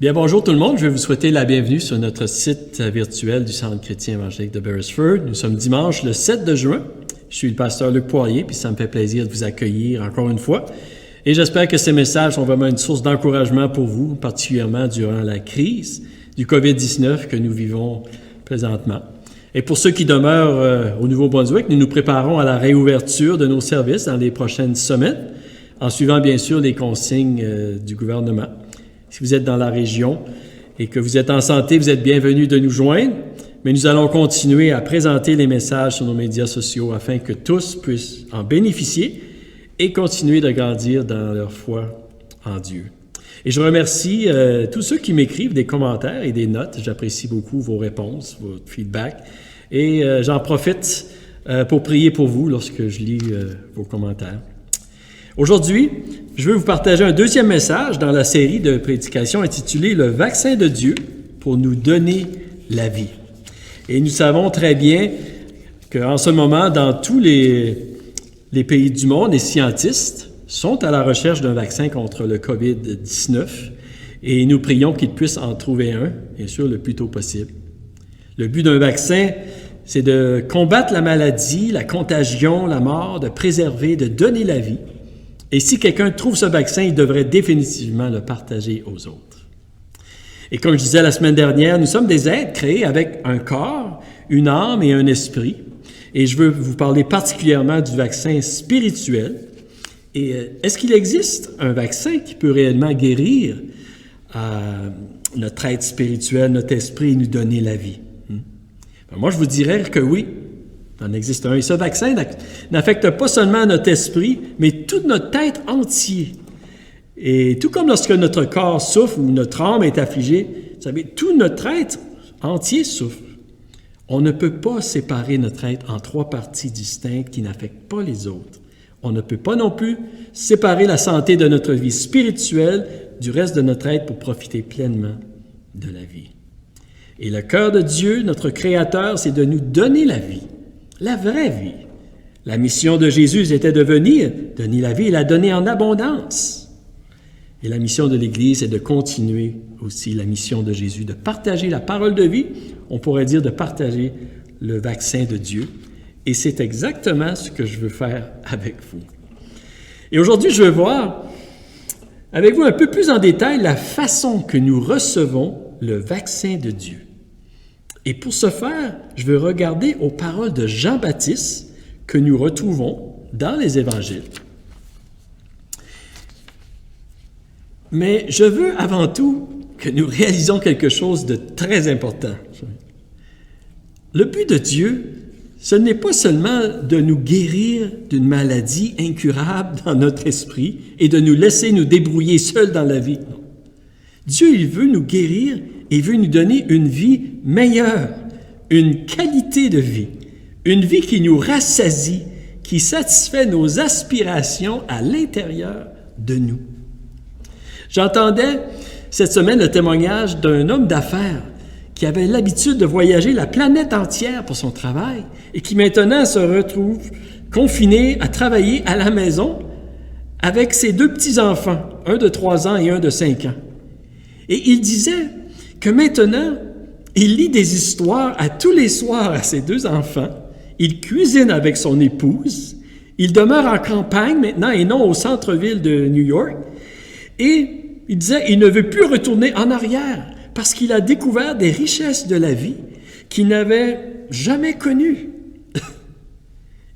Bien, bonjour tout le monde. Je vais vous souhaiter la bienvenue sur notre site virtuel du Centre chrétien évangélique de Beresford. Nous sommes dimanche le 7 de juin. Je suis le pasteur Luc Poirier, puis ça me fait plaisir de vous accueillir encore une fois. Et j'espère que ces messages sont vraiment une source d'encouragement pour vous, particulièrement durant la crise du COVID-19 que nous vivons présentement. Et pour ceux qui demeurent au Nouveau-Brunswick, nous nous préparons à la réouverture de nos services dans les prochaines semaines, en suivant bien sûr les consignes du gouvernement. Si vous êtes dans la région et que vous êtes en santé, vous êtes bienvenus de nous joindre, mais nous allons continuer à présenter les messages sur nos médias sociaux afin que tous puissent en bénéficier et continuer de grandir dans leur foi en Dieu. Et je remercie tous ceux qui m'écrivent des commentaires et des notes. J'apprécie beaucoup vos réponses, votre feedback. Et j'en profite pour prier pour vous lorsque je lis vos commentaires. Aujourd'hui, je veux vous partager un deuxième message dans la série de prédications intitulée « Le vaccin de Dieu pour nous donner la vie ». Et nous savons très bien qu'en ce moment, dans tous les pays du monde, les scientistes sont à la recherche d'un vaccin contre le COVID-19 et nous prions qu'ils puissent en trouver un, bien sûr, le plus tôt possible. Le but d'un vaccin, c'est de combattre la maladie, la contagion, la mort, de préserver, de donner la vie. Et si quelqu'un trouve ce vaccin, il devrait définitivement le partager aux autres. Et comme je disais la semaine dernière, nous sommes des êtres créés avec un corps, une âme et un esprit. Et je veux vous parler particulièrement du vaccin spirituel. Et est-ce qu'il existe un vaccin qui peut réellement guérir notre être spirituel, notre esprit et nous donner la vie? Moi, je vous dirais que oui. Il en existe un. Et ce vaccin n'affecte pas seulement notre esprit, mais toute notre être entier. Et tout comme lorsque notre corps souffre ou notre âme est affligée, vous savez, tout notre être entier souffre. On ne peut pas séparer notre être en trois parties distinctes qui n'affectent pas les autres. On ne peut pas non plus séparer la santé de notre vie spirituelle du reste de notre être pour profiter pleinement de la vie. Et le cœur de Dieu, notre Créateur, c'est de nous donner la vie. La vraie vie. La mission de Jésus était de venir donner la vie et la donner en abondance. Et la mission de l'Église est de continuer aussi la mission de Jésus, de partager la parole de vie, on pourrait dire de partager le vaccin de Dieu. Et c'est exactement ce que je veux faire avec vous. Et aujourd'hui, je veux voir avec vous un peu plus en détail la façon que nous recevons le vaccin de Dieu. Et pour ce faire, je veux regarder aux paroles de Jean-Baptiste que nous retrouvons dans les Évangiles. Mais je veux avant tout que nous réalisons quelque chose de très important. Le but de Dieu, ce n'est pas seulement de nous guérir d'une maladie incurable dans notre esprit et de nous laisser nous débrouiller seuls dans la vie. Non. Dieu, il veut nous guérir et veut nous donner une vie meilleure, une qualité de vie, une vie qui nous rassasie, qui satisfait nos aspirations à l'intérieur de nous. J'entendais cette semaine le témoignage d'un homme d'affaires qui avait l'habitude de voyager la planète entière pour son travail et qui maintenant se retrouve confiné à travailler à la maison avec ses deux petits-enfants, un de 3 ans et un de 5 ans. Et il disait que maintenant, il lit des histoires à tous les soirs à ses 2 enfants, il cuisine avec son épouse, il demeure en campagne maintenant et non au centre-ville de New York, et il disait qu'il ne veut plus retourner en arrière parce qu'il a découvert des richesses de la vie qu'il n'avait jamais connues.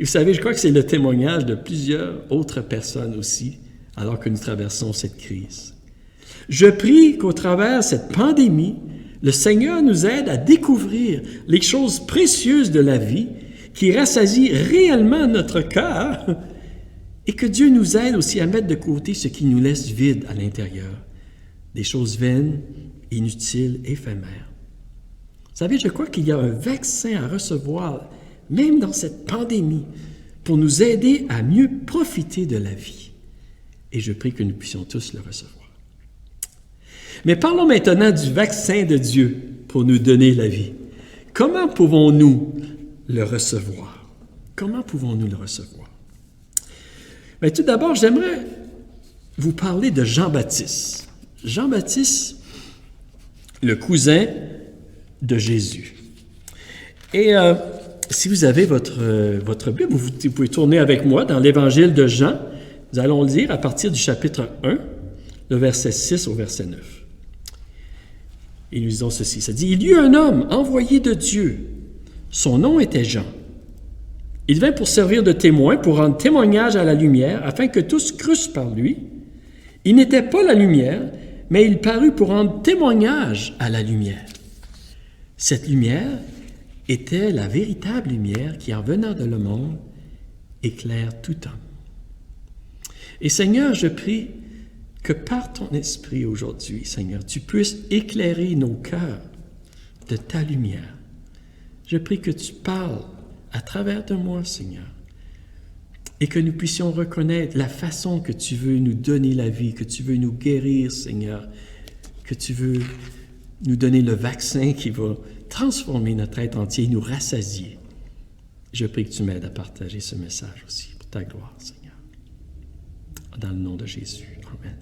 Et vous savez, je crois que c'est le témoignage de plusieurs autres personnes aussi, alors que nous traversons cette crise. Je prie qu'au travers de cette pandémie, le Seigneur nous aide à découvrir les choses précieuses de la vie qui rassasient réellement notre cœur et que Dieu nous aide aussi à mettre de côté ce qui nous laisse vide à l'intérieur, des choses vaines, inutiles, éphémères. Vous savez, je crois qu'il y a un vaccin à recevoir, même dans cette pandémie, pour nous aider à mieux profiter de la vie. Et je prie que nous puissions tous le recevoir. Mais parlons maintenant du vaccin de Dieu pour nous donner la vie. Comment pouvons-nous le recevoir? Comment pouvons-nous le recevoir? Bien, tout d'abord, j'aimerais vous parler de Jean-Baptiste. Jean-Baptiste le cousin de Jésus. Et si vous avez votre Bible, vous pouvez tourner avec moi dans l'Évangile de Jean. Nous allons lire à partir du chapitre 1, le verset 6 au verset 9. Et nous disons ceci, ça dit « Il y eut un homme envoyé de Dieu. Son nom était Jean. Il vint pour servir de témoin, pour rendre témoignage à la lumière, afin que tous crussent par lui. Il n'était pas la lumière, mais il parut pour rendre témoignage à la lumière. Cette lumière était la véritable lumière qui, en venant de le monde, éclaire tout homme. Et Seigneur, je prie que par ton esprit aujourd'hui, Seigneur, tu puisses éclairer nos cœurs de ta lumière. Je prie que tu parles à travers de moi, Seigneur, et que nous puissions reconnaître la façon que tu veux nous donner la vie, que tu veux nous guérir, Seigneur, que tu veux nous donner le vaccin qui va transformer notre être entier et nous rassasier. Je prie que tu m'aides à partager ce message aussi pour ta gloire, Seigneur. Dans le nom de Jésus. Amen.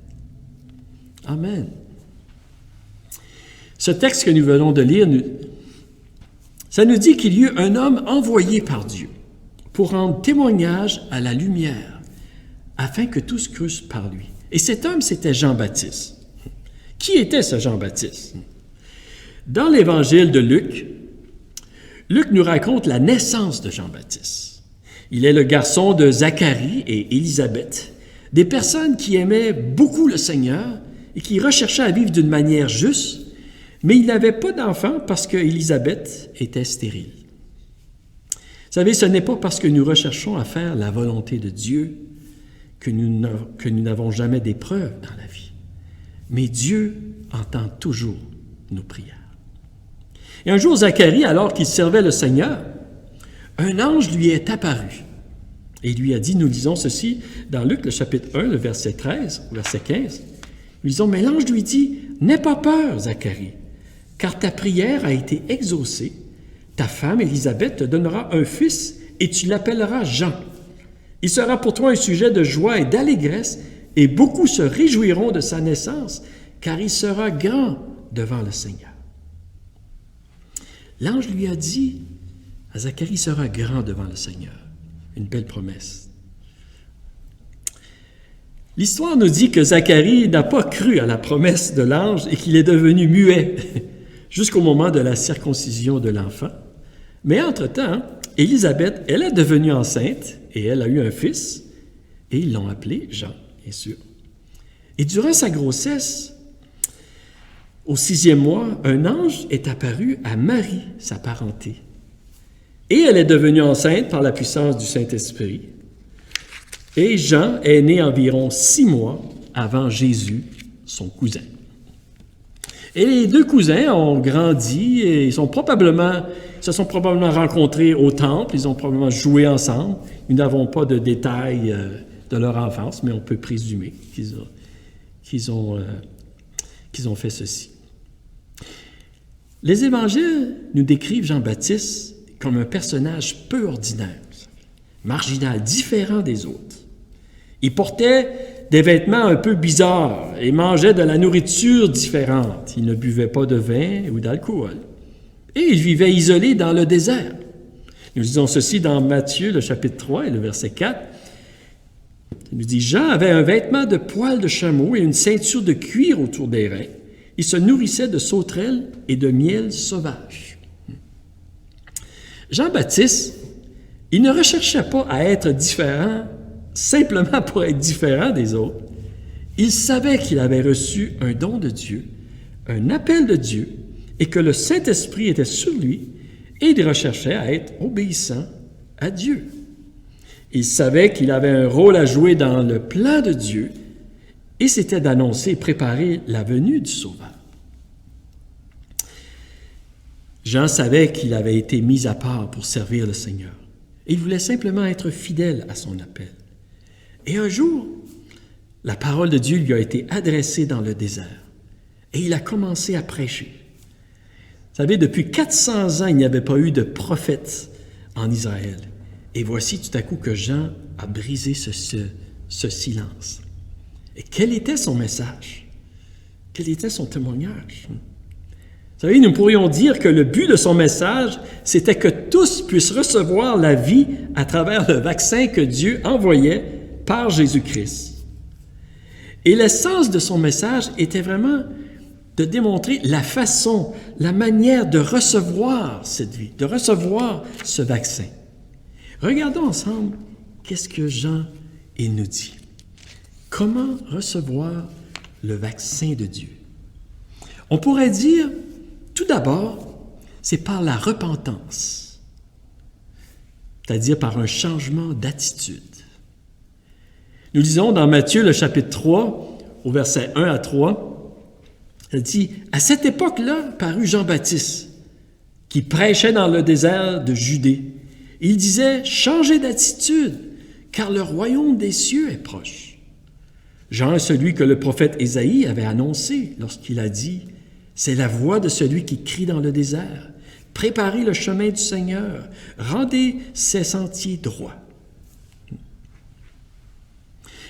Amen. Ce texte que nous venons de lire, ça nous dit qu'il y eut un homme envoyé par Dieu pour rendre témoignage à la lumière, afin que tous crussent par lui. Et cet homme, c'était Jean-Baptiste. Qui était ce Jean-Baptiste? Dans l'Évangile de Luc, Luc nous raconte la naissance de Jean-Baptiste. Il est le garçon de Zacharie et Élisabeth, des personnes qui aimaient beaucoup le Seigneur et qui recherchaient à vivre d'une manière juste, mais il n'avait pas d'enfant parce qu'Élisabeth était stérile. Vous savez, ce n'est pas parce que nous recherchons à faire la volonté de Dieu que nous n'avons jamais d'épreuves dans la vie. Mais Dieu entend toujours nos prières. Et un jour, Zacharie, alors qu'il servait le Seigneur, un ange lui est apparu et il lui a dit, nous lisons ceci dans Luc, le chapitre 1, le verset 13, verset 15, nous lisons, mais l'ange lui dit, « N'aie pas peur, Zacharie, car ta prière a été exaucée. Ta femme, Élisabeth, te donnera un fils et tu l'appelleras Jean. Il sera pour toi un sujet de joie et d'allégresse et beaucoup se réjouiront de sa naissance, car il sera grand devant le Seigneur. » L'ange lui a dit à Zacharie, « sera grand devant le Seigneur. » Une belle promesse. L'histoire nous dit que Zacharie n'a pas cru à la promesse de l'ange et qu'il est devenu muet jusqu'au moment de la circoncision de l'enfant. Mais entre-temps, Élisabeth, elle est devenue enceinte et elle a eu un fils et ils l'ont appelé Jean, bien sûr. Et durant sa grossesse, au 6e mois, un ange est apparu à Marie, sa parenté. Et elle est devenue enceinte par la puissance du Saint-Esprit. Et Jean est né environ 6 mois avant Jésus, son cousin. Et les deux cousins ont grandi et se sont probablement rencontrés au temple, ils ont probablement joué ensemble. Nous n'avons pas de détails de leur enfance, mais on peut présumer qu'ils ont fait ceci. Les évangiles nous décrivent Jean-Baptiste comme un personnage peu ordinaire, marginal, différent des autres. Il portait des vêtements un peu bizarres et mangeait de la nourriture différente. Il ne buvait pas de vin ou d'alcool. Et il vivait isolé dans le désert. Nous lisons ceci dans Matthieu, le chapitre 3 et le verset 4. Il nous dit, « Jean avait un vêtement de poil de chameau et une ceinture de cuir autour des reins. Il se nourrissait de sauterelles et de miel sauvage. » Jean-Baptiste, il ne recherchait pas à être différent simplement pour être différent des autres. Il savait qu'il avait reçu un don de Dieu, un appel de Dieu, et que le Saint-Esprit était sur lui, et il recherchait à être obéissant à Dieu. Il savait qu'il avait un rôle à jouer dans le plan de Dieu, et c'était d'annoncer et préparer la venue du Sauveur. Jean savait qu'il avait été mis à part pour servir le Seigneur. Et il voulait simplement être fidèle à son appel. Et un jour, la parole de Dieu lui a été adressée dans le désert. Et il a commencé à prêcher. Vous savez, depuis 400 ans, il n'y avait pas eu de prophète en Israël. Et voici tout à coup que Jean a brisé ce silence. Et quel était son message? Quel était son témoignage? Vous savez, nous pourrions dire que le but de son message, c'était que tous puissent recevoir la vie à travers le vaccin que Dieu envoyait par Jésus-Christ. Et l'essence de son message était vraiment de démontrer la façon, la manière de recevoir cette vie, de recevoir ce vaccin. Regardons ensemble qu'est-ce que Jean il nous dit. Comment recevoir le vaccin de Dieu? On pourrait dire, tout d'abord, c'est par la repentance, c'est-à-dire par un changement d'attitude. Nous lisons dans Matthieu, le chapitre 3, au verset 1 à 3, ça dit, « À cette époque-là parut Jean-Baptiste, qui prêchait dans le désert de Judée. Il disait, « Changez d'attitude, car le royaume des cieux est proche. » Jean est celui que le prophète Ésaïe avait annoncé lorsqu'il a dit, « C'est la voix de celui qui crie dans le désert. Préparez le chemin du Seigneur, rendez ses sentiers droits. »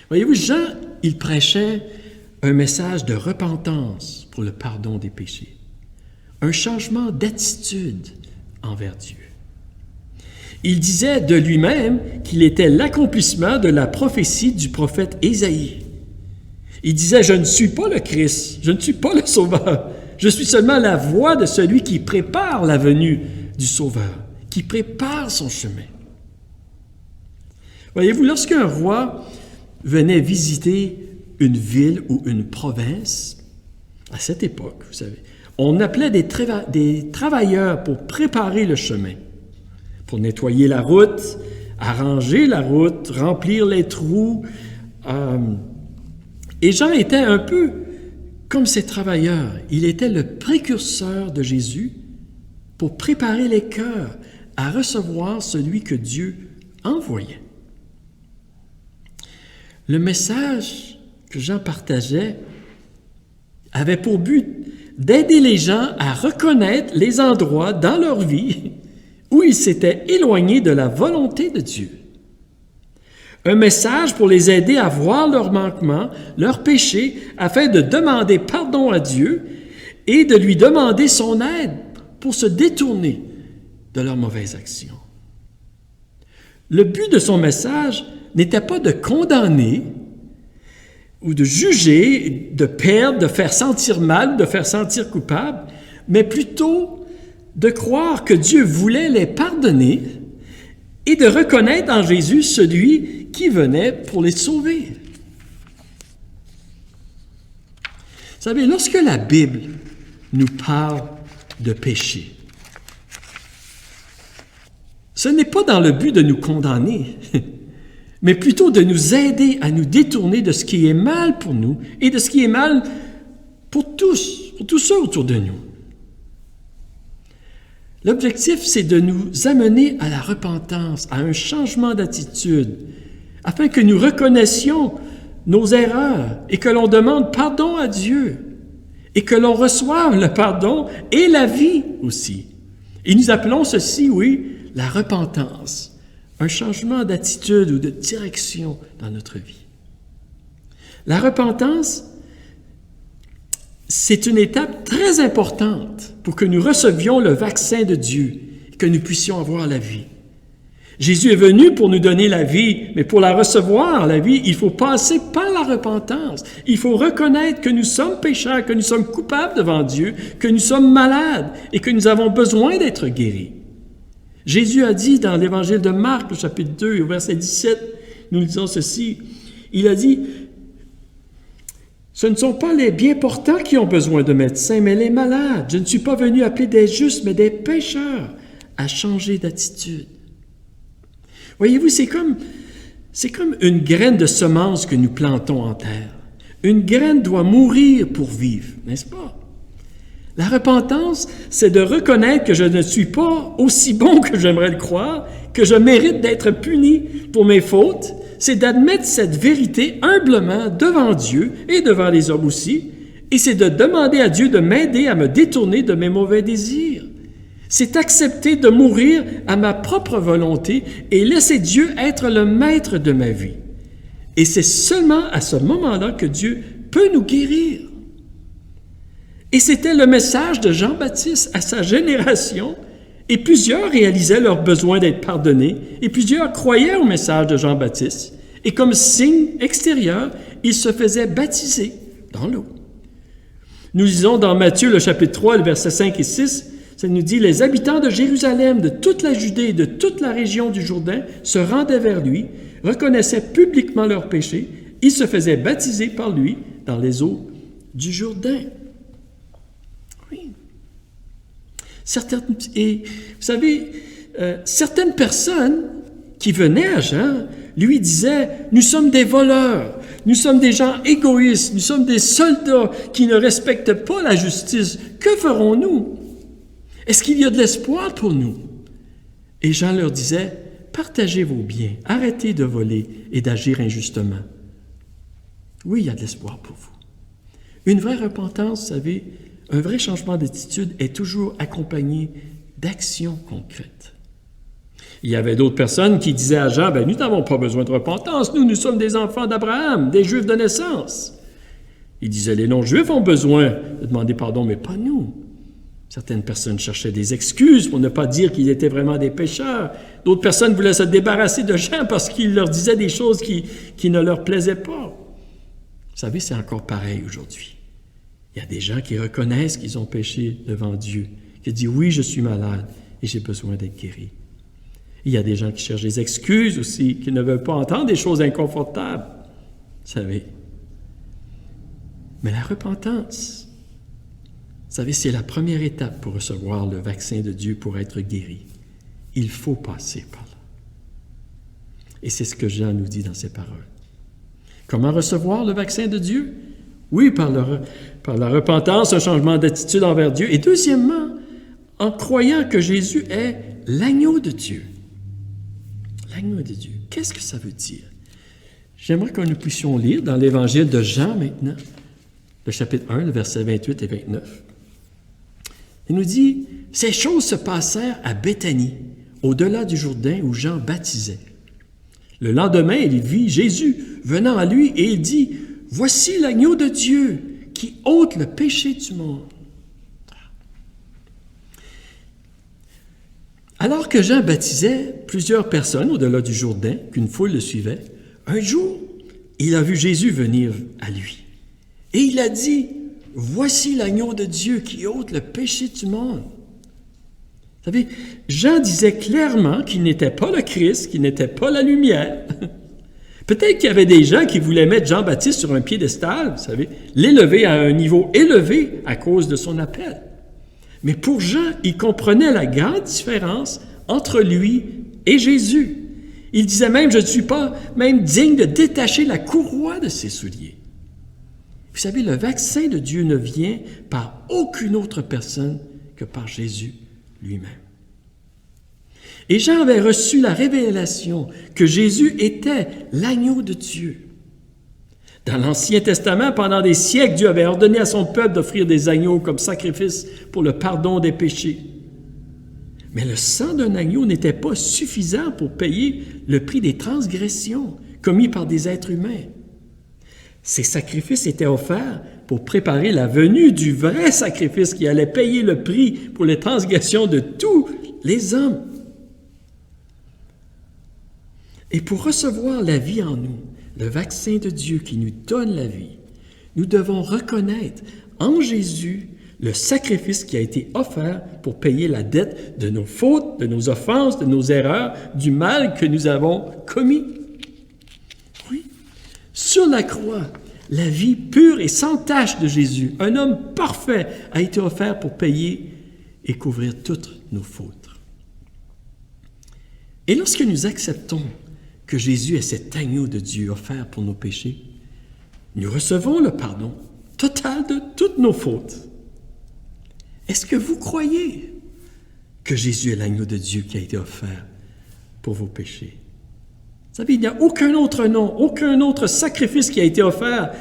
Voyez-vous, Jean, il prêchait un message de repentance pour le pardon des péchés, un changement d'attitude envers Dieu. Il disait de lui-même qu'il était l'accomplissement de la prophétie du prophète Ésaïe. Il disait, « Je ne suis pas le Christ, je ne suis pas le Sauveur, je suis seulement la voix de celui qui prépare la venue du Sauveur, qui prépare son chemin. » Voyez-vous, lorsqu'un roi venait visiter une ville ou une province, à cette époque, vous savez, on appelait des travailleurs pour préparer le chemin, pour nettoyer la route, arranger la route, remplir les trous. Et Jean était un peu comme ces travailleurs. Il était le précurseur de Jésus pour préparer les cœurs à recevoir celui que Dieu envoyait. Le message que Jean partageait avait pour but d'aider les gens à reconnaître les endroits dans leur vie où ils s'étaient éloignés de la volonté de Dieu. Un message pour les aider à voir leurs manquements, leurs péchés, afin de demander pardon à Dieu et de lui demander son aide pour se détourner de leurs mauvaises actions. Le but de son message n'était pas de condamner ou de juger, de perdre, de faire sentir mal, de faire sentir coupable, mais plutôt de croire que Dieu voulait les pardonner et de reconnaître en Jésus celui qui venait pour les sauver. Vous savez, lorsque la Bible nous parle de péché, ce n'est pas dans le but de nous condamner, mais plutôt de nous aider à nous détourner de ce qui est mal pour nous et de ce qui est mal pour tous ceux autour de nous. L'objectif, c'est de nous amener à la repentance, à un changement d'attitude, afin que nous reconnaissions nos erreurs et que l'on demande pardon à Dieu et que l'on reçoive le pardon et la vie aussi. Et nous appelons ceci, oui, la repentance, un changement d'attitude ou de direction dans notre vie. La repentance, c'est une étape très importante pour que nous recevions le vaccin de Dieu et que nous puissions avoir la vie. Jésus est venu pour nous donner la vie, mais pour la recevoir, la vie, il faut passer par la repentance. Il faut reconnaître que nous sommes pécheurs, que nous sommes coupables devant Dieu, que nous sommes malades et que nous avons besoin d'être guéris. Jésus a dit dans l'Évangile de Marc, au chapitre 2, au verset 17, nous lisons ceci, il a dit, « Ce ne sont pas les bien portants qui ont besoin de médecins, mais les malades. Je ne suis pas venu appeler des justes, mais des pécheurs à changer d'attitude. » Voyez-vous, c'est comme une graine de semence que nous plantons en terre. Une graine doit mourir pour vivre, n'est-ce pas? La repentance, c'est de reconnaître que je ne suis pas aussi bon que j'aimerais le croire, que je mérite d'être puni pour mes fautes. C'est d'admettre cette vérité humblement devant Dieu et devant les hommes aussi, et c'est de demander à Dieu de m'aider à me détourner de mes mauvais désirs. C'est accepter de mourir à ma propre volonté et laisser Dieu être le maître de ma vie. Et c'est seulement à ce moment-là que Dieu peut nous guérir. Et c'était le message de Jean-Baptiste à sa génération. Et plusieurs réalisaient leur besoin d'être pardonnés. Et plusieurs croyaient au message de Jean-Baptiste. Et comme signe extérieur, ils se faisaient baptiser dans l'eau. Nous lisons dans Matthieu, le chapitre 3, le versets 5 et 6, ça nous dit « Les habitants de Jérusalem, de toute la Judée et de toute la région du Jourdain se rendaient vers lui, reconnaissaient publiquement leurs péchés, ils se faisaient baptiser par lui dans les eaux du Jourdain. » Oui. Vous savez, certaines personnes qui venaient à Jean lui disaient « Nous sommes des voleurs, nous sommes des gens égoïstes, nous sommes des soldats qui ne respectent pas la justice. Que ferons-nous? Est-ce qu'il y a de l'espoir pour nous? » Et Jean leur disait « Partagez vos biens, arrêtez de voler et d'agir injustement. » Oui, il y a de l'espoir pour vous. Une vraie repentance, vous savez, un vrai changement d'attitude est toujours accompagné d'actions concrètes. Il y avait d'autres personnes qui disaient à Jean, « Nous n'avons pas besoin de repentance, nous sommes des enfants d'Abraham, des Juifs de naissance. » Il disait, « Les non-Juifs ont besoin de demander pardon, mais pas nous. » Certaines personnes cherchaient des excuses pour ne pas dire qu'ils étaient vraiment des pécheurs. D'autres personnes voulaient se débarrasser de Jean parce qu'il leur disait des choses qui ne leur plaisaient pas. Vous savez, c'est encore pareil aujourd'hui. Il y a des gens qui reconnaissent qu'ils ont péché devant Dieu, qui disent « Oui, je suis malade et j'ai besoin d'être guéri. » Il y a des gens qui cherchent des excuses aussi, qui ne veulent pas entendre des choses inconfortables. Vous savez. Mais la repentance, vous savez, c'est la première étape pour recevoir le vaccin de Dieu pour être guéri. Il faut passer par là. Et c'est ce que Jean nous dit dans ses paroles. Comment recevoir le vaccin de Dieu? Oui, par la repentance, un changement d'attitude envers Dieu. Et deuxièmement, en croyant que Jésus est l'agneau de Dieu. L'agneau de Dieu. Qu'est-ce que ça veut dire? J'aimerais que nous puissions lire dans l'Évangile de Jean maintenant, le chapitre 1, le verset 28 et 29. Il nous dit, « Ces choses se passèrent à Béthanie, au-delà du Jourdain où Jean baptisait. Le lendemain, il vit Jésus venant à lui et il dit, « Voici l'agneau de Dieu qui ôte le péché du monde. » Alors que Jean baptisait plusieurs personnes au-delà du Jourdain, qu'une foule le suivait, un jour, il a vu Jésus venir à lui. Et il a dit, « Voici l'agneau de Dieu qui ôte le péché du monde. » Vous savez, Jean disait clairement qu'il n'était pas le Christ, qu'il n'était pas la lumière. Peut-être qu'il y avait des gens qui voulaient mettre Jean-Baptiste sur un piédestal, vous savez, l'élever à un niveau élevé à cause de son appel. Mais pour Jean, il comprenait la grande différence entre lui et Jésus. Il disait même, je ne suis pas même digne de détacher la courroie de ses souliers. Vous savez, le vaccin de Dieu ne vient par aucune autre personne que par Jésus lui-même. Et Jean avait reçu la révélation que Jésus était l'agneau de Dieu. Dans l'Ancien Testament, pendant des siècles, Dieu avait ordonné à son peuple d'offrir des agneaux comme sacrifice pour le pardon des péchés. Mais le sang d'un agneau n'était pas suffisant pour payer le prix des transgressions commises par des êtres humains. Ces sacrifices étaient offerts pour préparer la venue du vrai sacrifice qui allait payer le prix pour les transgressions de tous les hommes. Et pour recevoir la vie en nous, le vaccin de Dieu qui nous donne la vie, nous devons reconnaître en Jésus le sacrifice qui a été offert pour payer la dette de nos fautes, de nos offenses, de nos erreurs, du mal que nous avons commis. Oui, sur la croix, la vie pure et sans tache de Jésus, un homme parfait, a été offert pour payer et couvrir toutes nos fautes. Et lorsque nous acceptons que Jésus est cet agneau de Dieu offert pour nos péchés, nous recevons le pardon total de toutes nos fautes. Est-ce que vous croyez que Jésus est l'agneau de Dieu qui a été offert pour vos péchés? Vous savez, il n'y a aucun autre nom, aucun autre sacrifice qui a été offert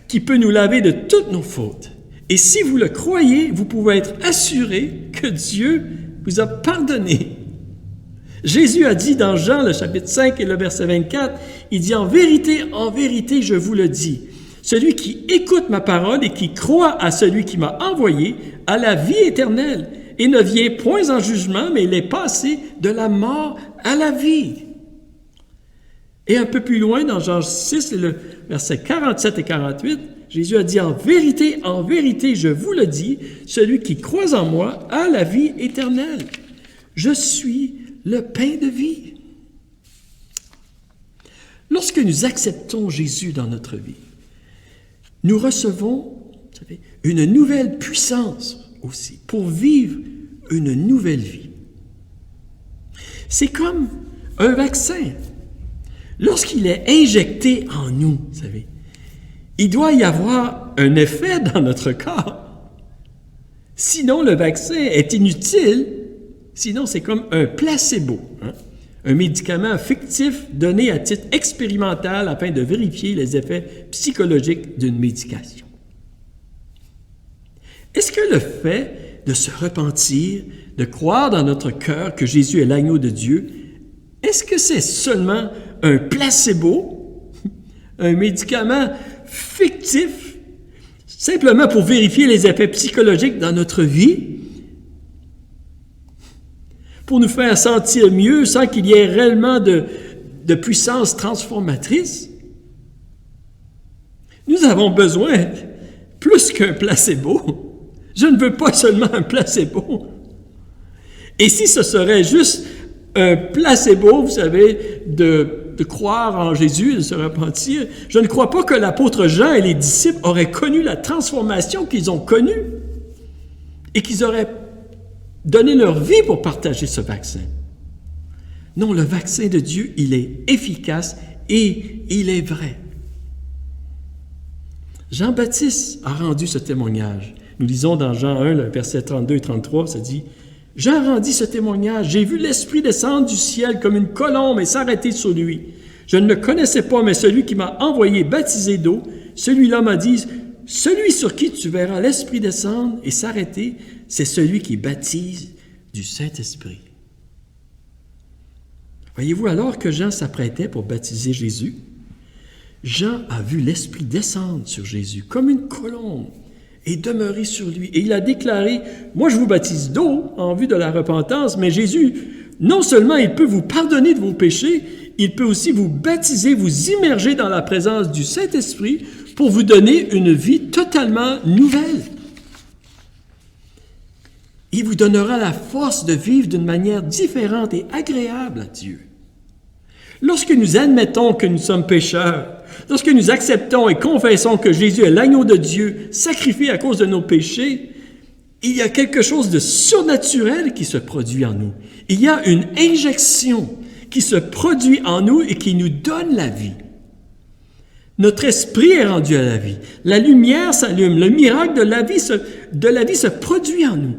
qui peut nous laver de toutes nos fautes. Et si vous le croyez, vous pouvez être assuré que Dieu vous a pardonné. Jésus a dit dans Jean, le chapitre 5 et le verset 24, il dit « En vérité, je vous le dis, Celui qui écoute ma parole et qui croit à celui qui m'a envoyé a la vie éternelle et ne vient point en jugement, mais il est passé de la mort à la vie. Et un peu plus loin, dans Jean 6, le versets 47 et 48, Jésus a dit, en vérité, je vous le dis, celui qui croit en moi a la vie éternelle. Je suis le pain de vie. Lorsque nous acceptons Jésus dans notre vie, nous recevons, vous savez, une nouvelle puissance aussi pour vivre une nouvelle vie. C'est comme un vaccin. Lorsqu'il est injecté en nous, vous savez, il doit y avoir un effet dans notre corps. Sinon, le vaccin est inutile. Sinon, c'est comme un placebo, un médicament fictif donné à titre expérimental afin de vérifier les effets psychologiques d'une médication. Est-ce que le fait de se repentir, de croire dans notre cœur que Jésus est l'agneau de Dieu, est-ce que c'est seulement un placebo, un médicament fictif, simplement pour vérifier les effets psychologiques dans notre vie, pour nous faire sentir mieux sans qu'il y ait réellement de puissance transformatrice? Nous avons besoin plus qu'un placebo. Je ne veux pas seulement un placebo. Et si ce serait juste un placebo, vous savez, de croire en Jésus, de se repentir, je ne crois pas que l'apôtre Jean et les disciples auraient connu la transformation qu'ils ont connue et qu'ils auraient donné leur vie pour partager ce vaccin. Non, le vaccin de Dieu, il est efficace et il est vrai. Jean-Baptiste a rendu ce témoignage. Nous lisons dans Jean 1, le verset 32 et 33, ça dit « Jean rendit ce témoignage. J'ai vu l'Esprit descendre du ciel comme une colombe et s'arrêter sur lui. Je ne le connaissais pas, mais celui qui m'a envoyé baptiser d'eau, celui-là m'a dit, celui sur qui tu verras l'Esprit descendre et s'arrêter, c'est celui qui baptise du Saint-Esprit. » Voyez-vous, alors que Jean s'apprêtait pour baptiser Jésus, Jean a vu l'Esprit descendre sur Jésus comme une colombe et demeurer sur lui. Et il a déclaré, « Moi, je vous baptise d'eau en vue de la repentance, mais Jésus, non seulement il peut vous pardonner de vos péchés, il peut aussi vous baptiser, vous immerger dans la présence du Saint-Esprit pour vous donner une vie totalement nouvelle. Il vous donnera la force de vivre d'une manière différente et agréable à Dieu. Lorsque nous admettons que nous sommes pécheurs, lorsque nous acceptons et confessons que Jésus est l'agneau de Dieu, sacrifié à cause de nos péchés, il y a quelque chose de surnaturel qui se produit en nous. Il y a une injection qui se produit en nous et qui nous donne la vie. Notre esprit est rendu à la vie. La lumière s'allume. Le miracle de la vie se produit en nous.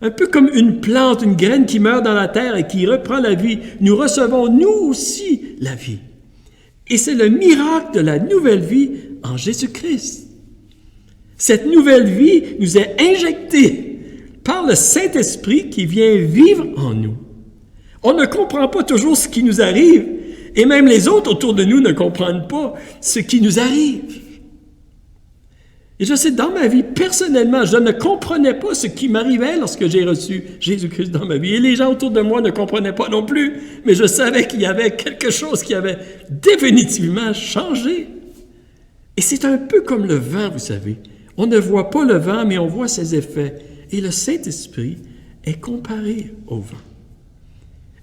Un peu comme une plante, une graine qui meurt dans la terre et qui reprend la vie. Nous recevons, nous aussi, la vie. Et c'est le miracle de la nouvelle vie en Jésus-Christ. Cette nouvelle vie nous est injectée par le Saint-Esprit qui vient vivre en nous. On ne comprend pas toujours ce qui nous arrive, et même les autres autour de nous ne comprennent pas ce qui nous arrive. Et je sais, dans ma vie, personnellement, je ne comprenais pas ce qui m'arrivait lorsque j'ai reçu Jésus-Christ dans ma vie. Et les gens autour de moi ne comprenaient pas non plus, mais je savais qu'il y avait quelque chose qui avait définitivement changé. Et c'est un peu comme le vent, vous savez. On ne voit pas le vent, mais on voit ses effets. Et le Saint-Esprit est comparé au vent.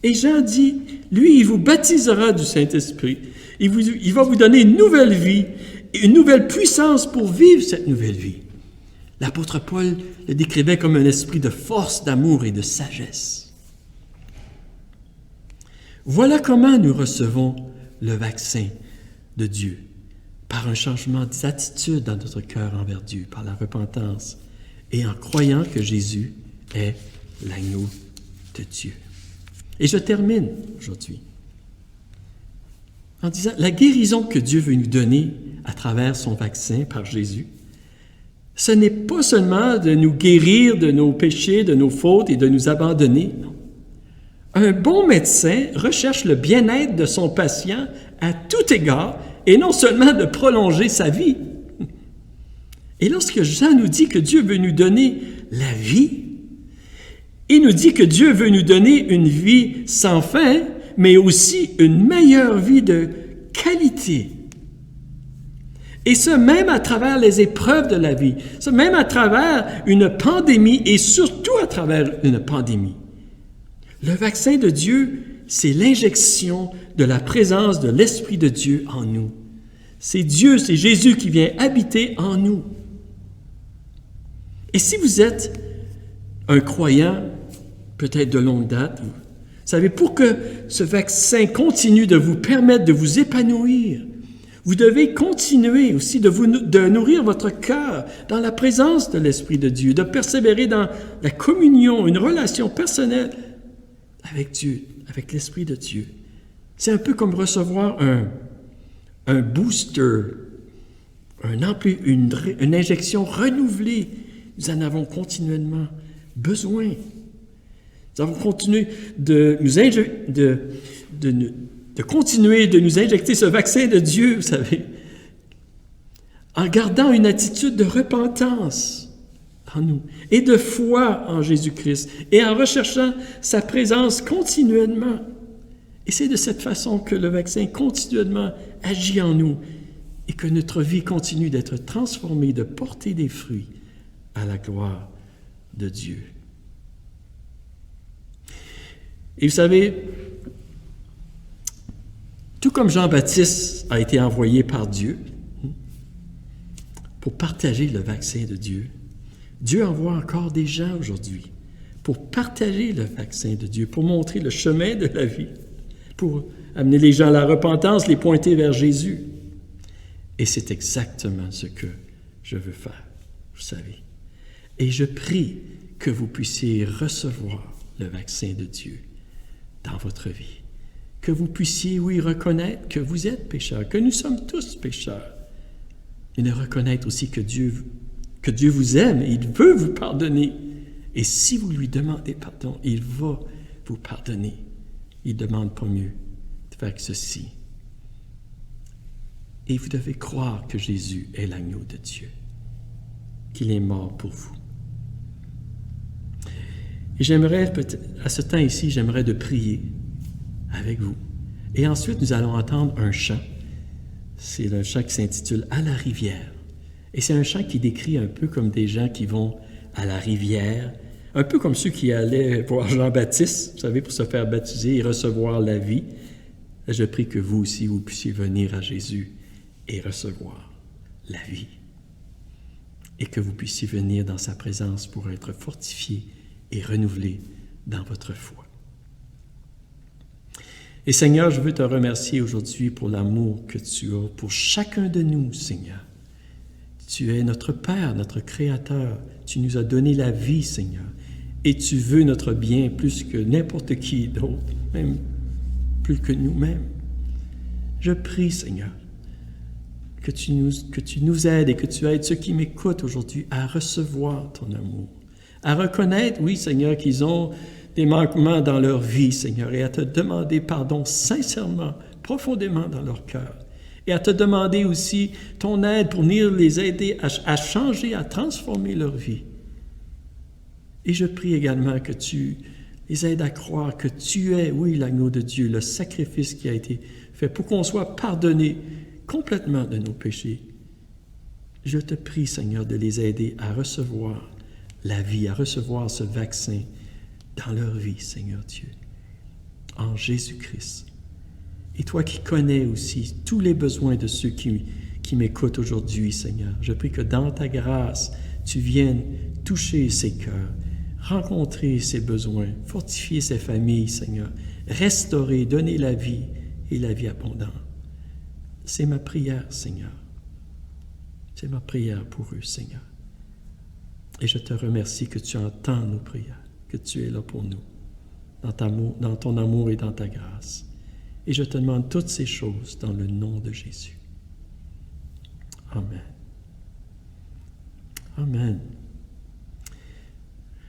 Et Jean dit, lui, il vous baptisera du Saint-Esprit. Il va vous donner une nouvelle vie, une nouvelle puissance pour vivre cette nouvelle vie. L'apôtre Paul le décrivait comme un esprit de force, d'amour et de sagesse. Voilà comment nous recevons le vaccin de Dieu, par un changement d'attitude dans notre cœur envers Dieu, par la repentance, et en croyant que Jésus est l'agneau de Dieu. Et je termine aujourd'hui en disant, la guérison que Dieu veut nous donner à travers son vaccin par Jésus, ce n'est pas seulement de nous guérir de nos péchés, de nos fautes et de nous abandonner. Non. Un bon médecin recherche le bien-être de son patient à tout égard et non seulement de prolonger sa vie. Et lorsque Jean nous dit que Dieu veut nous donner la vie, il nous dit que Dieu veut nous donner une vie sans fin, mais aussi une meilleure vie de qualité. Et ce, même à travers les épreuves de la vie, ce, même à travers une pandémie et surtout à travers une pandémie. Le vaccin de Dieu, c'est l'injection de la présence de l'Esprit de Dieu en nous. C'est Dieu, c'est Jésus qui vient habiter en nous. Et si vous êtes un croyant, peut-être de longue date, vous savez, pour que ce vaccin continue de vous permettre de vous épanouir, vous devez continuer aussi de nourrir votre cœur dans la présence de l'Esprit de Dieu, de persévérer dans la communion, une relation personnelle avec Dieu, avec l'Esprit de Dieu. C'est un peu comme recevoir un booster, une injection renouvelée. Nous en avons continuellement besoin. Nous avons continué de continuer de nous injecter ce vaccin de Dieu, vous savez, en gardant une attitude de repentance en nous et de foi en Jésus-Christ et en recherchant sa présence continuellement. Et c'est de cette façon que le vaccin continuellement agit en nous et que notre vie continue d'être transformée, de porter des fruits à la gloire de Dieu. Et vous savez, tout comme Jean-Baptiste a été envoyé par Dieu pour partager le vaccin de Dieu, Dieu envoie encore des gens aujourd'hui pour partager le vaccin de Dieu, pour montrer le chemin de la vie, pour amener les gens à la repentance, les pointer vers Jésus. Et c'est exactement ce que je veux faire, vous savez. Et je prie que vous puissiez recevoir le vaccin de Dieu dans votre vie. Que vous puissiez, oui, reconnaître que vous êtes pécheurs, que nous sommes tous pécheurs, et de reconnaître aussi que Dieu vous aime et il veut vous pardonner. Et si vous lui demandez pardon, il va vous pardonner. Il ne demande pas mieux de faire que ceci. Et vous devez croire que Jésus est l'agneau de Dieu, qu'il est mort pour vous. Et j'aimerais, à ce temps ici, j'aimerais de prier avec vous. Et ensuite, nous allons entendre un chant. C'est un chant qui s'intitule « À la rivière ». Et c'est un chant qui décrit un peu comme des gens qui vont à la rivière, un peu comme ceux qui allaient voir Jean-Baptiste, vous savez, pour se faire baptiser et recevoir la vie. Je prie que vous aussi, vous puissiez venir à Jésus et recevoir la vie. Et que vous puissiez venir dans sa présence pour être fortifié et renouvelé dans votre foi. Et Seigneur, je veux te remercier aujourd'hui pour l'amour que tu as pour chacun de nous, Seigneur. Tu es notre Père, notre Créateur. Tu nous as donné la vie, Seigneur. Et tu veux notre bien plus que n'importe qui d'autre, même plus que nous-mêmes. Je prie, Seigneur, que tu nous aides et que tu aides ceux qui m'écoutent aujourd'hui à recevoir ton amour, à reconnaître, oui, Seigneur, qu'ils ont des manquements dans leur vie, Seigneur, et à te demander pardon sincèrement, profondément dans leur cœur, et à te demander aussi ton aide pour venir les aider à changer, à transformer leur vie. Et je prie également que tu les aides à croire que tu es, oui, l'agneau de Dieu, le sacrifice qui a été fait pour qu'on soit pardonné complètement de nos péchés. Je te prie, Seigneur, de les aider à recevoir la vie, à recevoir ce vaccin dans leur vie, Seigneur Dieu, en Jésus-Christ. Et toi qui connais aussi tous les besoins de ceux qui m'écoutent aujourd'hui, Seigneur, je prie que dans ta grâce, tu viennes toucher ces cœurs, rencontrer ces besoins, fortifier ces familles, Seigneur, restaurer, donner la vie et la vie abondante. C'est ma prière, Seigneur. C'est ma prière pour eux, Seigneur. Et je te remercie que tu entends nos prières, que tu es là pour nous, dans ton amour et dans ta grâce. Et je te demande toutes ces choses dans le nom de Jésus. Amen. Amen.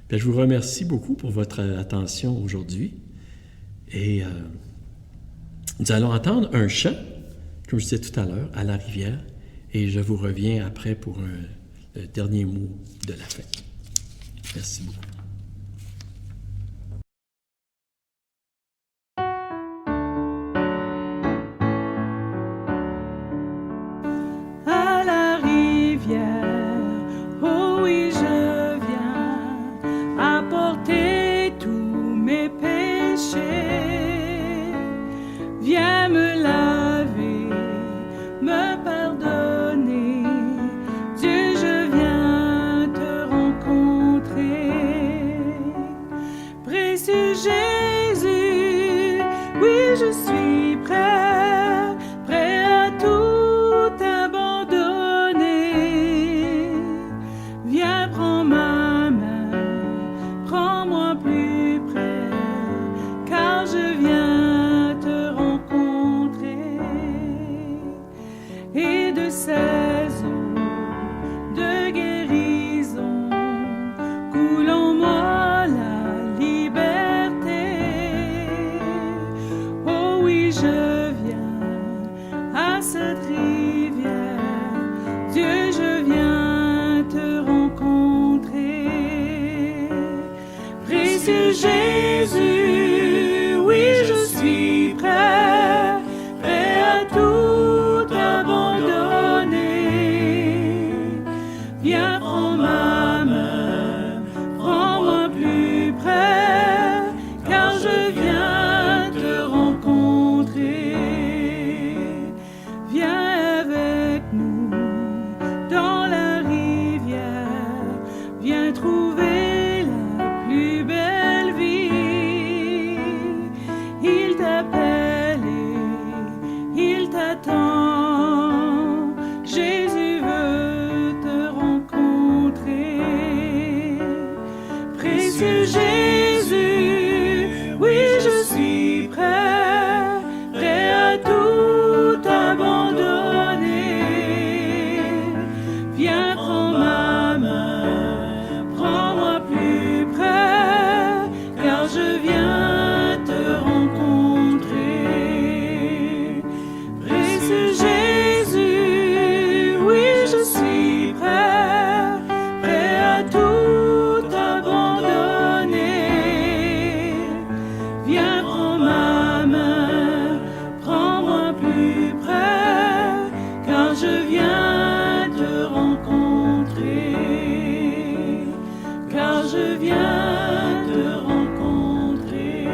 Bien, je vous remercie beaucoup pour votre attention aujourd'hui. Et nous allons entendre un chant, comme je disais tout à l'heure, à la rivière. Et je vous reviens après pour dernier mot de la fin. Merci beaucoup. À la rivière, oh oui, je viens apporter tous mes péchés. Viens me laver, me pardonner. Dieu, je viens te rencontrer. Précieux Jésus, oui, je suis prêt, prêt à tout abandonner. Viens, prends ma main, prends-moi plus près, car je viens te rencontrer. Et de ces eaux de guérison coule en moi la liberté. Oh oui, je viens à cette rivière. Dieu, je viens te rencontrer. Précieux Jésus, oui, je suis prêt, prêt à tout abandonner. Viens, prends ma main, prends-moi plus près, car je viens te rencontrer. Viens avec nous dans la rivière, viens trouver la plus belle vie. Il t'appelle et il t'attend. Jésus veut te rencontrer. Précieux Jésus, oui, je suis prêt, prêt à tout abandonner. Viens, prends ma main, prends-moi plus près, car je viens te rencontrer. Précieux Jésus, oui, je suis prêt, prêt à tout abandonner. Viens, prends ma main, prends-moi plus près, car je viens te rencontrer. Car je viens te rencontrer.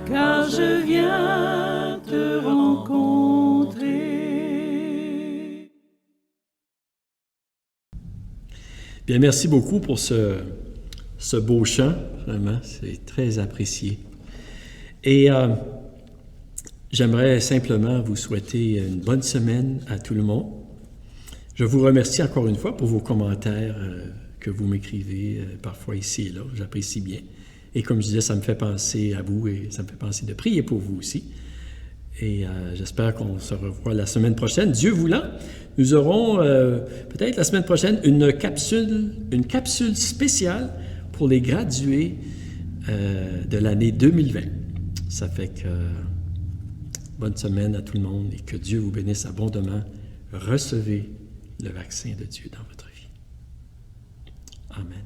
Car je viens te rencontrer. Bien, merci beaucoup pour ce beau chant. Vraiment, c'est très apprécié. Et j'aimerais simplement vous souhaiter une bonne semaine à tout le monde. Je vous remercie encore une fois pour vos commentaires que vous m'écrivez parfois ici et là. J'apprécie bien. Et comme je disais, ça me fait penser à vous et ça me fait penser de prier pour vous aussi. Et j'espère qu'on se revoit la semaine prochaine. Dieu voulant, nous aurons peut-être la semaine prochaine une capsule spéciale pour les gradués de l'année 2020. Ça fait que bonne semaine à tout le monde et que Dieu vous bénisse abondamment. Recevez le vaccin de Dieu dans votre vie. Amen.